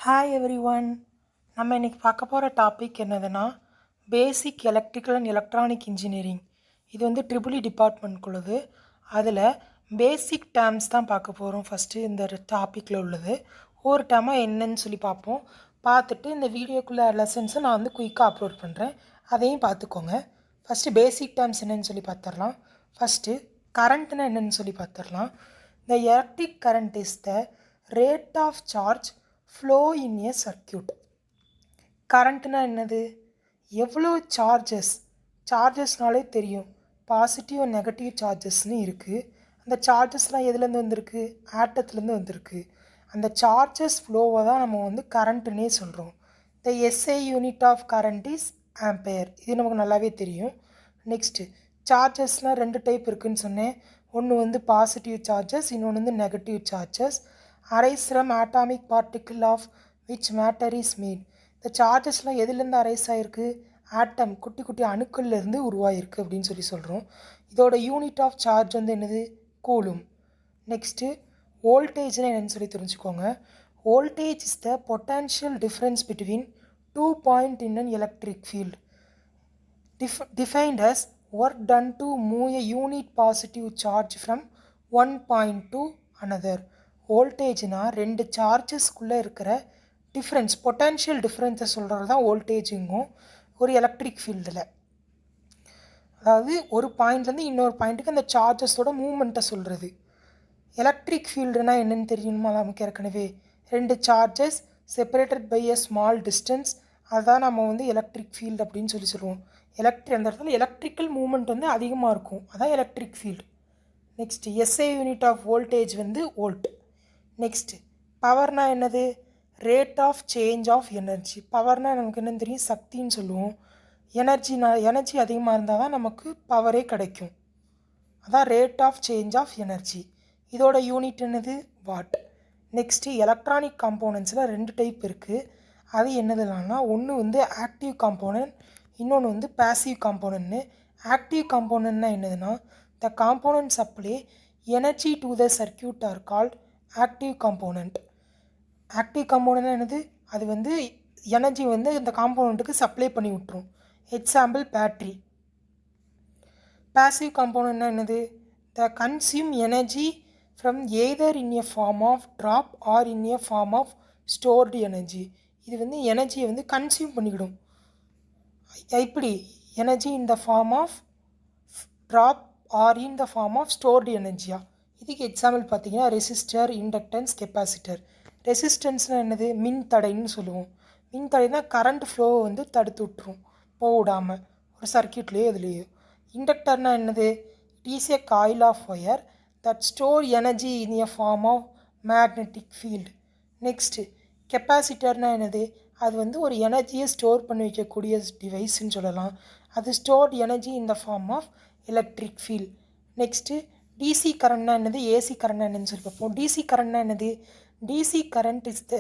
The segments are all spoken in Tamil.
Hi every one. நம்ம இன்றைக்கி பார்க்க போகிற டாபிக் என்னதுன்னா பேசிக் எலக்ட்ரிக்கல் அண்ட் எலக்ட்ரானிக் இன்ஜினியரிங். இது வந்து ட்ரிபிள் டிபார்ட்மெண்ட்குள்ளது. அதில் பேசிக் டேர்ம்ஸ் தான் பார்க்க போகிறோம். ஃபஸ்ட்டு இந்த டாப்பிக்கில் உள்ளது ஒரு டேர்மாக என்னன்னு சொல்லி பார்ப்போம். பார்த்துட்டு இந்த வீடியோக்குள்ளே லெசன்ஸை நான் வந்து குயிக்காக அப்லோட் பண்ணுறேன், அதையும் பார்த்துக்கோங்க. ஃபஸ்ட்டு பேசிக் டேர்ம்ஸ் என்னன்னு சொல்லி பார்த்துடலாம். ஃபஸ்ட்டு கரண்ட்னா என்னன்னு சொல்லி பார்த்துடலாம். The electric current is the rate of charge flow in a circuit. கரண்ட்னா என்னது? எவ்வளோ சார்ஜஸ்னாலே தெரியும், பாசிட்டிவ் அண்ட் நெகட்டிவ் சார்ஜஸ்ன்னு இருக்குது. அந்த சார்ஜஸ்லாம் எதுலேருந்து வந்திருக்கு? ஆட்டத்துலேருந்து வந்திருக்கு. அந்த சார்ஜஸ் ஃப்ளோவை தான் நம்ம வந்து கரண்ட்டுன்னே சொல்கிறோம். The SI unit of current is ampere. இது நமக்கு நல்லாவே தெரியும். நெக்ஸ்ட்டு சார்ஜஸ்னால் ரெண்டு டைப் இருக்குதுன்னு சொன்னேன். ஒன்று வந்து பாசிட்டிவ் சார்ஜஸ், இன்னொன்று வந்து negative charges. Arise from atomic particle of which matter is made. இந்த சார்ஜஸ்லாம் எதுலேருந்து அரைஸ் ஆகிருக்கு? ஆட்டம், குட்டி குட்டி அணுக்கள்லேருந்து உருவாகிருக்கு அப்படின்னு சொல்கிறோம். இதோட யூனிட் ஆஃப் சார்ஜ் வந்து என்னது? கூலும். நெக்ஸ்ட்டு வோல்டேஜ்னால் என்னென்னு சொல்லி தெரிஞ்சுக்கோங்க. Voltage is the potential difference between 2 point in an electric field defined as work done to move a unit positive charge from one point to another. வோல்டேஜ்னா ரெண்டு சார்ஜஸ்க்குள்ளே இருக்கிற டிஃப்ரென்ஸ், பொட்டன்ஷியல் டிஃப்ரென்ஸை சொல்கிறது தான் வோல்டேஜுங்கும் ஒரு எலக்ட்ரிக் ஃபீல்டில். அதாவது ஒரு பாயிண்ட்லேருந்து இன்னொரு பாயிண்ட்டுக்கு அந்த சார்ஜஸோட மூமெண்ட்டை சொல்கிறது. எலக்ட்ரிக் ஃபீல்டுனா என்னென்னு தெரியணுமா நமக்கு ஏற்கனவே? ரெண்டு charges separated by a small distance, அதுதான் நம்ம வந்து எலக்ட்ரிக் ஃபீல்டு அப்படின்னு சொல்லுவோம். அந்த இடத்துல எலக்ட்ரிக்கல் மூமெண்ட் வந்து அதிகமாக இருக்கும், அதான் electric field. Next SI unit of voltage வந்து வோல்ட். நெக்ஸ்ட்டு பவர்னால் என்னது? Rate of change of energy. பவர்னால் நமக்கு என்னென்னு தெரியும்? சக்தின்னு சொல்லுவோம். எனர்ஜி அதிகமாக இருந்தால் தான் நமக்கு பவரே கிடைக்கும், அதான் rate of change of energy. இதோட யூனிட் என்னது? வாட். நெக்ஸ்ட்டு எலக்ட்ரானிக் காம்போனன்ட்ஸில் ரெண்டு டைப் இருக்குது. அது என்னதுனா, ஒன்று வந்து ஆக்டிவ் காம்போனன்ட், இன்னொன்று வந்து பேசிவ் காம்போனன்ட்னு. ஆக்டிவ் காம்போனன்ட்னா என்னதுன்னா, the component supply energy to the circuit are called active component. Active காம்போனன்ட்னா என்னது? அது வந்து எனர்ஜி வந்து இந்த காம்போனண்ட்டுக்கு சப்ளை பண்ணி விட்டுரும். Example battery. பேசிவ் காம்போனன்ட்னா என்னது? The consume energy from either in a form of drop or in a form of stored energy. இது வந்து எனர்ஜியை வந்து கன்சியூம் பண்ணிக்கிடும். எப்படி? Energy in the form of drop or in the form of stored எனர்ஜியா? இதுக்கு எக்ஸாம்பிள் பார்த்தீங்கன்னா ரெசிஸ்டர், இண்டக்டன்ஸ், கெப்பாசிட்டர். ரெசிஸ்டன்ஸ்னால் என்னது? மின் தடைன்னு சொல்லுவோம். மின் தடைனா கரண்ட் ஃப்ளோவை வந்து தடுத்து விட்டுரும், போக விடாமல் ஒரு சர்க்கியூட்லேயோ இதுலேயோ. இண்டக்டர்னால் என்னது? It is a coil of wire that store energy in a form of magnetic field. Next கெப்பாசிட்டர்னால் என்னது? அது வந்து ஒரு எனர்ஜியை ஸ்டோர் பண்ணி வைக்கக்கூடிய டிவைஸ்ன்னு சொல்லலாம். அது stored energy in the form of electric field. Next DC கரண்ட்னா என்னது? ஏசி கரண்ட்னா என்னன்னு சொல்லி பார்ப்போம். டிசி கரண்ட்னா என்னது? DC current is the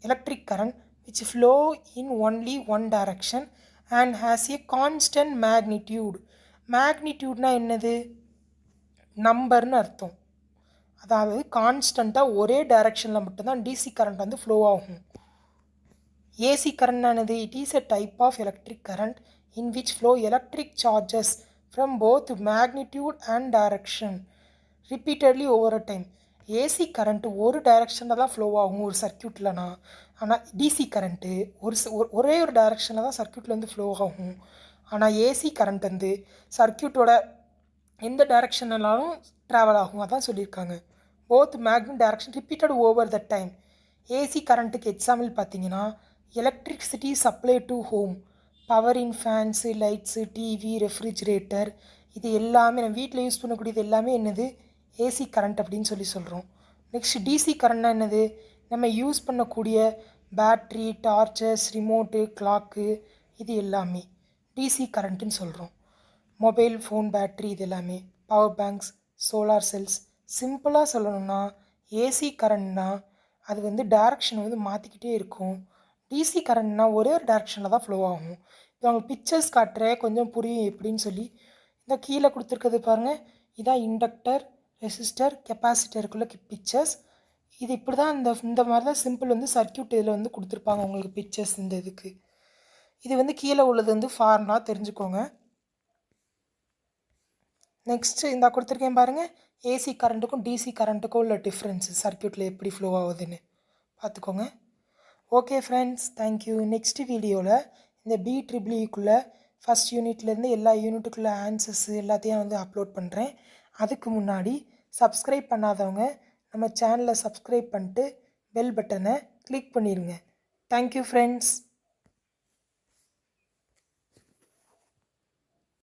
electric current which flow in only one direction and has a constant magnitude. மேக்னிடியூட்னா என்னது? நம்பர்னு அர்த்தம். அதாவது கான்ஸ்டண்ட்டாக ஒரே டைரக்ஷனில் மட்டும்தான் டிசி கரண்ட் வந்து ஃப்ளோ ஆகும். ஏசி கரண்ட்னா என்னது? It is a type of electric current in which flow electric charges from both magnitude and direction repeatedly over a time. AC current ஒரு டைரக்ஷனில் தான் ஃப்ளோ ஆகும் ஒரு சர்க்கியூட்லனா. ஆனால் டிசி கரண்ட்டு ஒரே ஒரு டைரக்ஷனில் தான் சர்க்கியூட்டில் வந்து ஃப்ளோ ஆகும். ஆனால் ஏசி கரண்ட் வந்து சர்க்கியூட்டோட எந்த டைரக்ஷன்னாலும் ட்ராவல் ஆகும், அதான் சொல்லியிருக்காங்க. Both magnet direction repeated over the time. AC கரண்ட்டுக்கு எக்ஸாம்பிள் பார்த்தீங்கன்னா electricity supply to home, power in fans, lights, TV, refrigerator, இது எல்லாமே நம்ம வீட்டில் யூஸ் பண்ணக்கூடியது எல்லாமே என்னது? ஏசி கரண்ட் அப்படின்னு சொல்கிறோம். நெக்ஸ்ட் டிசி கரண்ட்னா என்னது? நம்ம யூஸ் பண்ணக்கூடிய பேட்ரி, டார்ச்சஸ், ரிமோட்டு, கிளாக்கு, இது எல்லாமே டிசி கரண்ட்டுன்னு சொல்கிறோம். மொபைல் ஃபோன் பேட்ரி, இது எல்லாமே பவர் பேங்க்ஸ், சோலார் செல்ஸ். சிம்பிளாக சொல்லணும்னா ஏசி கரண்ட்னா அது வந்து டைரக்ஷனை வந்து மாற்றிக்கிட்டே இருக்கும். டிசி கரண்ட்னா ஒரே ஒரு டைரக்ஷனில் தான் ஃப்ளோ ஆகும். இப்போ அவங்க பிக்சர்ஸ் காட்டுறேன், கொஞ்சம் புரியும் எப்படின்னு சொல்லி. இந்த கீழே கொடுத்துருக்கிறது பாருங்கள், இதான் இண்டக்டர், ரெசிஸ்டர், கெப்பாசிட்டருக்குள்ள பிக்சர்ஸ். இது இப்படி தான் இந்த மாதிரி தான் சிம்பிள் வந்து சர்க்யூட் இதில் வந்து கொடுத்துருப்பாங்க உங்களுக்கு பிக்சர்ஸ் இந்த இதுக்கு. இது வந்து கீழே உள்ளது வந்து ஃபார்முலா தெரிஞ்சுக்கோங்க. நெக்ஸ்ட்டு இந்த கொடுத்துருக்கேன் பாருங்கள், ஏசி கரண்ட்டுக்கும் டிசி கரண்ட்டுக்கும் உள்ள டிஃப்ரென்ஸு சர்க்யூட்டில் எப்படி ஃப்ளோ ஆகுதுன்னு பார்த்துக்கோங்க. Okay friends, thank you. நெக்ஸ்ட் வீடியோவில் இந்த BEEக்குள்ளே ஃபஸ்ட் யூனிட்லேருந்து எல்லா யூனிட்டுக்குள்ளே ஆன்சர்ஸு எல்லாத்தையும் வந்து அப்லோட் பண்ணுறேன். அதுக்கு முன்னாடி சப்ஸ்கிரைப் பண்ணாதவங்க நம்ம சேனலை சப்ஸ்கிரைப் பண்ணிட்டு பெல் பட்டனை கிளிக் பண்ணிடுங்க. Thank you friends.